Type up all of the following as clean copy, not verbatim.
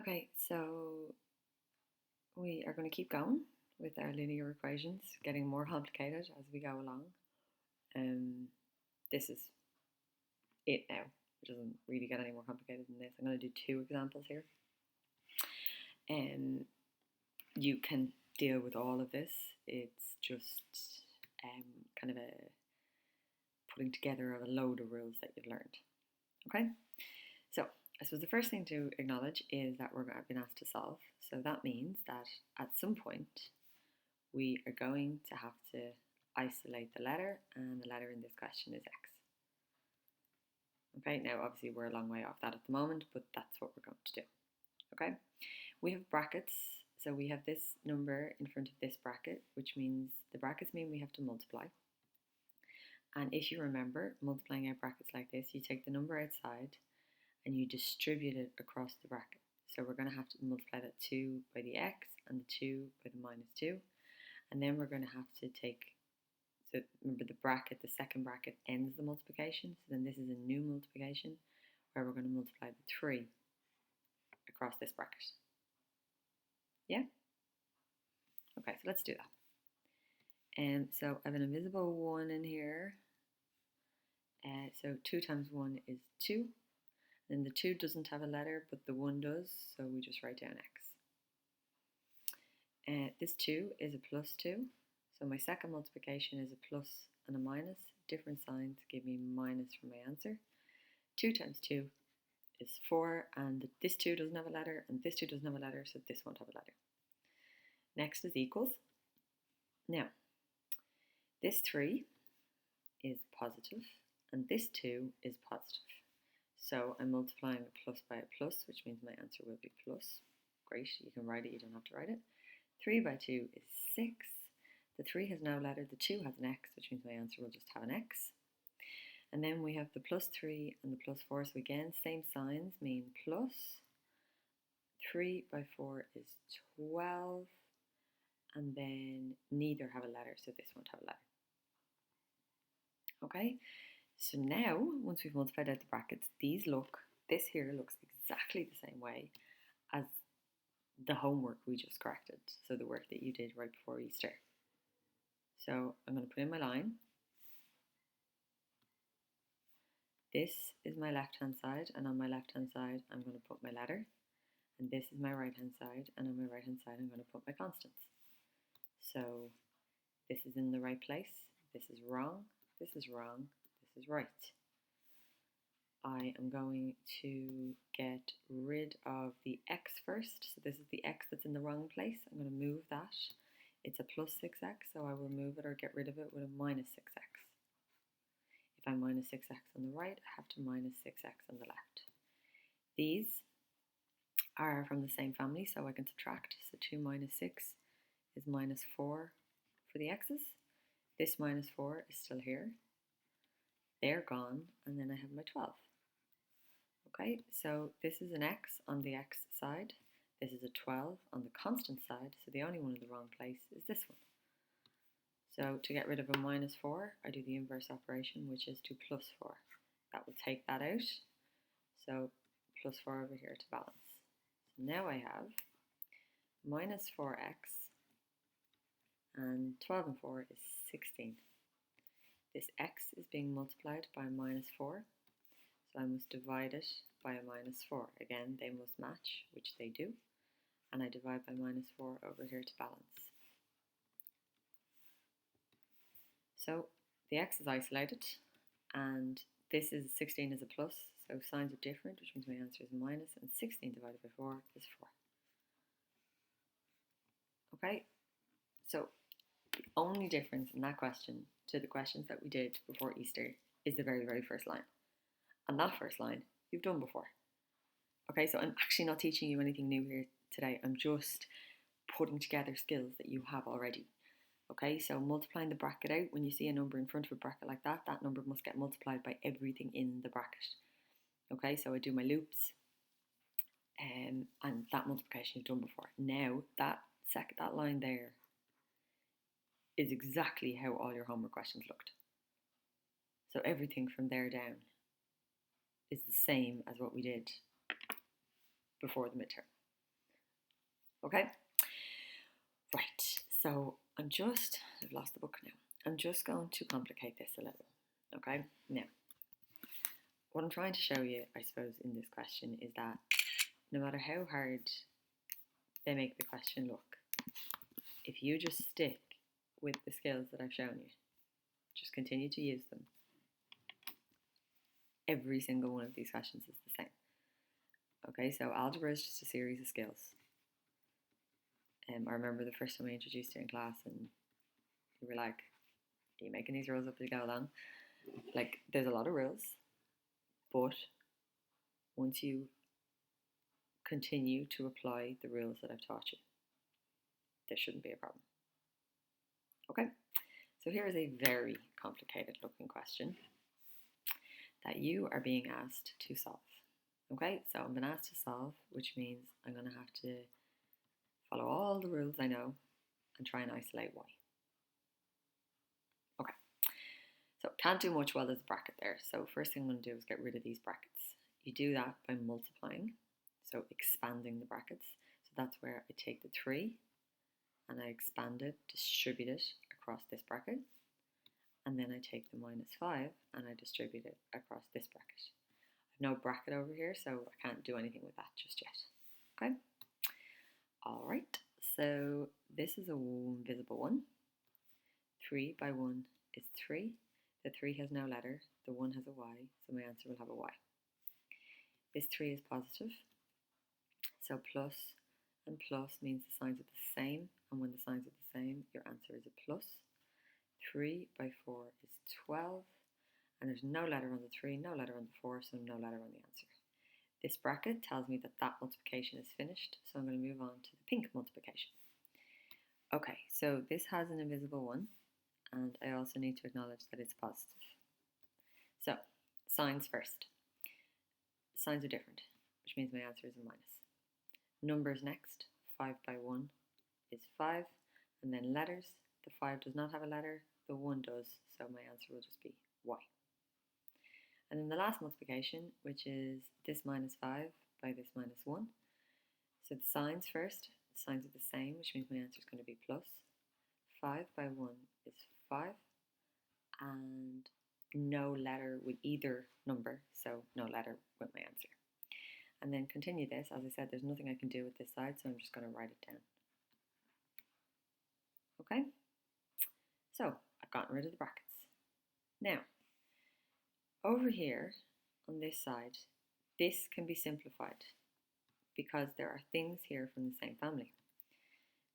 Okay, so we are going to keep going with our linear equations, getting more complicated as we go along. This is it now. It doesn't really get any more complicated than this. I'm going to do two examples here. You can deal with all of this. It's just kind of a putting together of a load of rules that you've learned. Okay, so I suppose the first thing to acknowledge is that we're being asked to solve. So that means that at some point we are going to have to isolate the letter, and the letter in this question is x. Okay, now obviously we're a long way off that at the moment, but that's what we're going to do. Okay, we have brackets, so we have this number in front of this bracket, which means the brackets mean we have to multiply. And if you remember, multiplying out brackets like this, you take the number outside and you distribute it across the bracket. So we're going to have to multiply that 2 by the x and the 2 by the minus 2. And then we're going to have to take, so remember the bracket, the second bracket ends the multiplication. So then this is a new multiplication where we're going to multiply the 3 across this bracket. Yeah? Okay, so let's do that. So I have an invisible 1 in here. So 2 times 1 is 2. Then the 2 doesn't have a letter, but the 1 does, so we just write down x. This 2 is a plus 2, so my second multiplication is a plus and a minus. Different signs give me minus for my answer. 2 times 2 is 4, and this 2 doesn't have a letter, and this 2 doesn't have a letter, so this won't have a letter. Next is equals. Now, this 3 is positive, and this 2 is positive. So I'm multiplying a plus by a plus, which means my answer will be plus. Great, you can write it, you don't have to write it. 3 by 2 is 6. The 3 has no letter, the 2 has an x, which means my answer will just have an x. And then we have the plus 3 and the plus 4, so again, same signs mean plus. 3 by 4 is 12, and then neither have a letter, so this won't have a letter. Okay, so now, once we've multiplied out the brackets, this here looks exactly the same way as the homework we just corrected, so the work that you did right before Easter. So I'm going to put in my line. This is my left-hand side, and on my left-hand side I'm going to put my letter. And this is my right-hand side, and on my right-hand side I'm going to put my constants. So this is in the right place, this is wrong, this is wrong, this is right. I am going to get rid of the x first. So this is the x that's in the wrong place. I'm going to move that. It's a plus 6x, so I will move it or get rid of it with a minus 6x. If I'm minus 6x on the right, I have to minus 6x on the left. These are from the same family, so I can subtract. So 2 minus 6 is minus 4 for the x's. This minus 4 is still here. They're gone, and then I have my 12. Okay, so this is an x on the x side. This is a 12 on the constant side, so the only one in the wrong place is this one. So to get rid of a minus 4, I do the inverse operation, which is to plus 4. That will take that out. So plus 4 over here to balance. So now I have minus 4x, and 12 and 4 is 16. This x is being multiplied by minus 4, so I must divide it by a minus 4. Again, they must match, which they do, and I divide by minus 4 over here to balance. So the x is isolated, and this is 16 is a plus, so signs are different, which means my answer is minus, and 16 divided by 4 is 4. Okay, so the only difference in that question to the questions that we did before Easter is the very, very first line. And that first line you've done before. Okay, so I'm actually not teaching you anything new here today. I'm just putting together skills that you have already. Okay, so multiplying the bracket out, when you see a number in front of a bracket like that, that number must get multiplied by everything in the bracket. Okay, so I do my loops, and that multiplication you've done before. Now, that line there is exactly how all your homework questions looked. So everything from there down is the same as what we did before the midterm. Okay? Right, so I've lost the book now. I'm just going to complicate this a little. Okay? Now, what I'm trying to show you, I suppose, in this question is that no matter how hard they make the question look, if you just stick with the skills that I've shown you, just continue to use them, every single one of these questions is the same. Okay, so algebra is just a series of skills. I remember the first time I introduced it in class and you were like, are you making these rules up as you go along? Like, there's a lot of rules, but once you continue to apply the rules that I've taught you, there shouldn't be a problem. Okay, so here is a very complicated looking question that you are being asked to solve. Okay, so I'm being asked to solve, which means I'm going to have to follow all the rules I know and try and isolate y. Okay, so can't do much while there's a bracket there. So first thing I'm going to do is get rid of these brackets. You do that by multiplying, so expanding the brackets. So that's where I take the 3 and I expand it, distribute it across this bracket. And then I take the -5 and I distribute it across this bracket. I've no bracket over here, so I can't do anything with that just yet. Okay? All right, so this is a invisible one. 3 by 1 is 3. The 3 has no letter, the 1 has a y, so my answer will have a y. This 3 is positive, so plus and plus means the signs are the same, and when the signs are the same, your answer is a plus. 3 by 4 is 12, and there's no letter on the 3, no letter on the 4, so no letter on the answer. This bracket tells me that that multiplication is finished, so I'm going to move on to the pink multiplication. Okay, so this has an invisible 1, and I also need to acknowledge that it's positive. So, signs first. Signs are different, which means my answer is a minus. Numbers next. 5 by 1 is 5, and then letters. The 5 does not have a letter, the 1 does, so my answer will just be y. And then the last multiplication, which is this -5 by this -1. So the signs first, the signs are the same, which means my answer is going to be plus. 5 by 1 is 5, and no letter with either number, so no letter with my answer. And then continue this. As I said, there's nothing I can do with this side, so I'm just going to write it down. Okay? So I've gotten rid of the brackets. Now, over here on this side, this can be simplified because there are things here from the same family.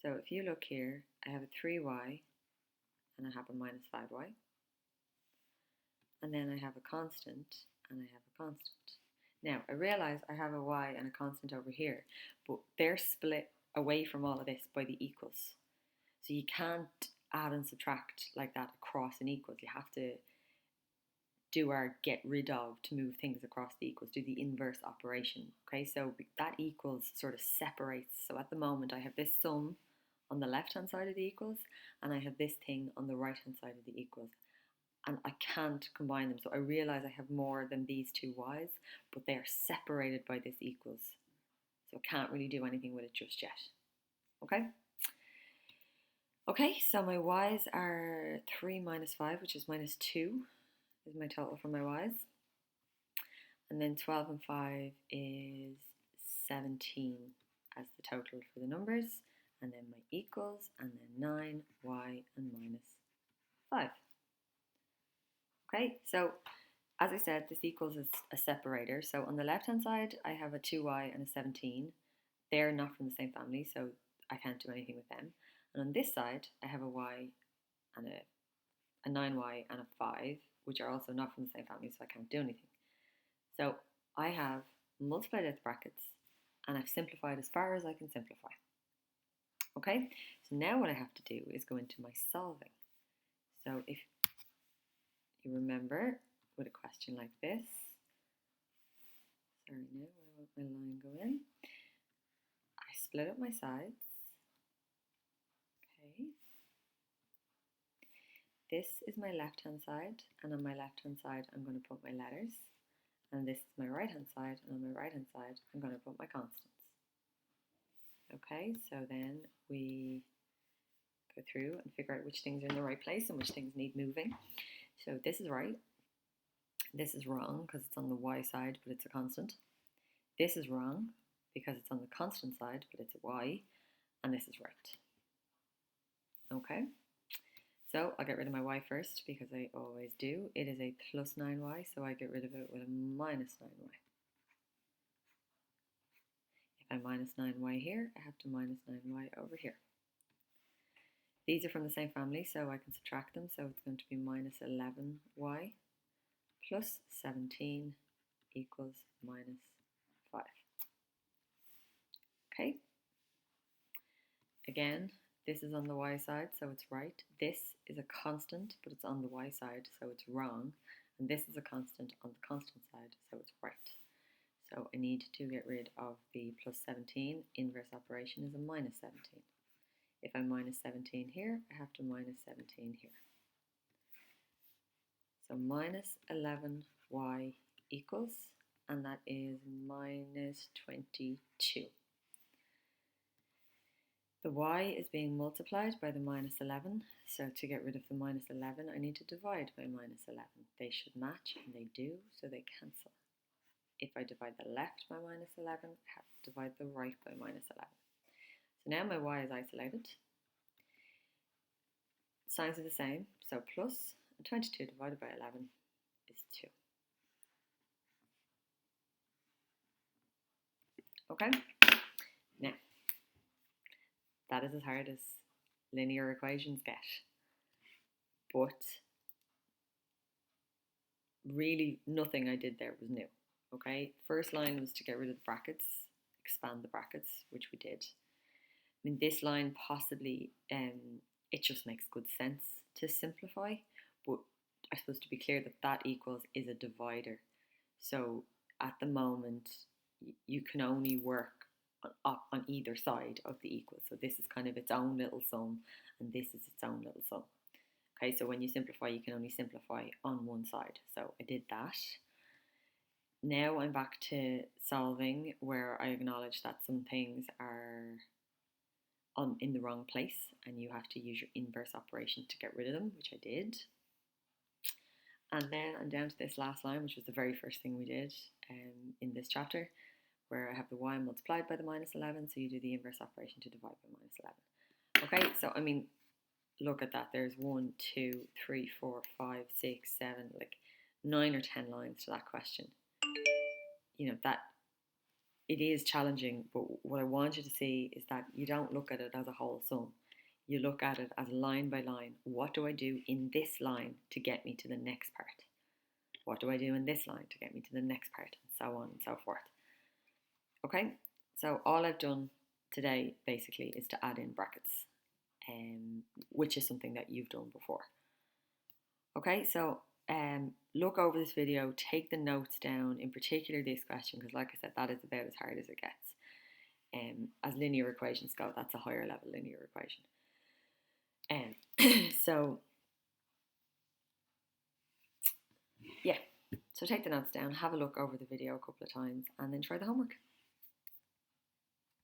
So if you look here, I have a 3y and I have a -5y. And then I have a constant and I have a constant. Now, I realize I have a y and a constant over here, but they're split away from all of this by the equals. So you can't add and subtract like that across an equals. You have to do our get rid of to move things across the equals, do the inverse operation. Okay, so that equals sort of separates. So at the moment I have this sum on the left hand side of the equals and I have this thing on the right hand side of the equals, and I can't combine them. So I realize I have more than these two y's, but they are separated by this equals, so I can't really do anything with it just yet. Okay, so my y's are 3 minus 5, which is -2 is my total for my y's. And then 12 and 5 is 17 as the total for the numbers. And then my equals, and then 9, y, and -5. Okay, so as I said, this equals is a separator. So on the left-hand side, I have a 2y and a 17. They're not from the same family, so I can't do anything with them. And on this side, I have a y and a 9y and a 5, which are also not from the same family, so I can't do anything. So I have multiplied out the brackets and I've simplified as far as I can simplify. Okay, so now what I have to do is go into my solving. So if you remember with a question like this, sorry, now I won't my line go in. I split up my sides. Okay. This is my left hand side, and on my left hand side I'm going to put my letters. And this is my right hand side, and on my right hand side I'm going to put my constants. Okay, so then we go through and figure out which things are in the right place and which things need moving. So this is right. This is wrong because it's on the y side, but it's a constant. This is wrong because it's on the constant side, but it's a y. And this is right. Okay, so I'll get rid of my y first because I always do. It is a plus 9y, so I get rid of it with a minus 9y. If I minus 9y here, I have to minus 9y over here. These are from the same family, so I can subtract them. So it's going to be minus 11y plus 17 equals minus 5. Okay. Again, this is on the y side, so it's right. This is a constant, but it's on the y side, so it's wrong. And this is a constant on the constant side, so it's right. So I need to get rid of the plus 17. Inverse operation is a minus 17. If I minus 17 here, I have to minus 17 here. So minus 11y equals, and that is minus 22. The y is being multiplied by the minus 11, so to get rid of the minus 11, I need to divide by minus 11. They should match, and they do, so they cancel. If I divide the left by minus 11, I have to divide the right by minus 11. So now my y is isolated. Signs are the same, so plus, and 22 divided by 11 is 2. Okay? Now, that is as hard as linear equations get. But really nothing I did there was new. Okay? First line was to get rid of the brackets, expand the brackets, which we did. I mean, this line possibly, it just makes good sense to simplify, but I'm supposed to be clear that that equals is a divider. So at the moment, you can only work on either side of the equal. So this is kind of its own little sum, and this is its own little sum. Okay, so when you simplify, you can only simplify on one side. So I did that. Now I'm back to solving, where I acknowledge that some things are in the wrong place and you have to use your inverse operation to get rid of them, which I did. And then I'm down to this last line, which was the very first thing we did in this chapter, where I have the y multiplied by the minus 11, so you do the inverse operation to divide by minus 11. Okay, so I mean, look at that. There's 1, 2, 3, 4, 5, 6, 7, like 9 or 10 lines to that question. You know, that it is challenging, but what I want you to see is that you don't look at it as a whole sum. You look at it as line by line. What do I do in this line to get me to the next part? What do I do in this line to get me to the next part? And so on and so forth. Okay, so all I've done today basically is to add in brackets, which is something that you've done before. Okay, so look over this video, take the notes down, in particular this question, because like I said, that is about as hard as it gets. As linear equations go, that's a higher level linear equation. So yeah, so take the notes down, have a look over the video a couple of times, and then try the homework.